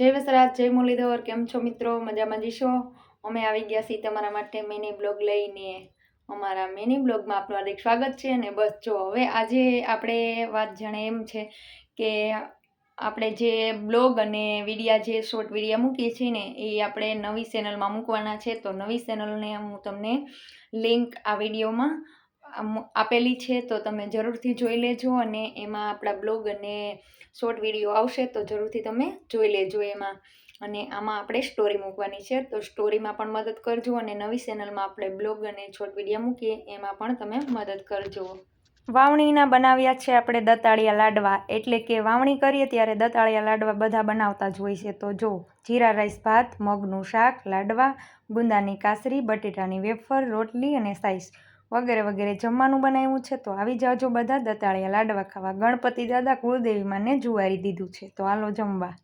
જય વસરાજ, જય મુરલીધર, કેમ છો મિત્રો? મજામાં જશો? અમે આવી ગયા છીએ તમારા માટે મિની બ્લોગ લઈને. અમારા મિની બ્લોગમાં આપનું હાર્દિક સ્વાગત છે. અને બસ જો હવે આજે આપણે વાત જાણે એમ છે કે આપણે જે બ્લોગ અને વિડીયા જે શોર્ટ વિડીયા મૂકીએ છીએ ને એ આપણે નવી ચેનલમાં મૂકવાના છે. તો નવી ચેનલને હું તમને લિંક આ વિડીયોમાં આપેલી છે, તો તમે જરૂરથી જોઈ લેજો. અને એમાં આપણા બ્લોગ અને શોર્ટ વિડીયો આવશે તો જરૂરથી તમે જોઈ લેજો એમાં. અને આમાં આપણે સ્ટોરી મૂકવાની છે, તો સ્ટોરીમાં પણ મદદ કરજો. અને નવી ચેનલમાં આપણે બ્લોગ અને શોર્ટ વિડીયો મૂકીએ એમાં પણ તમે મદદ કરજો. વાવણીના બનાવ્યા છે આપણે દતાળિયા લાડવા, એટલે કે વાવણી કરીએ ત્યારે દતાળિયા લાડવા બધા બનાવતા જ હોય છે. તો જો જીરા રાઈસ ભાત, મગનું શાક, લાડવા, ગુંદાની કાસરી, બટેટાની વેફર, રોટલી અને સાઈસ વગેરે વગેરે જમવાનું બનાવ્યું છે. તો આવી જાજો બધા દતાળિયા લાડવા ખાવા. ગણપતિ દાદા કુળદેવી માને જુવારી દીધું છે, તો હાલો જમવા.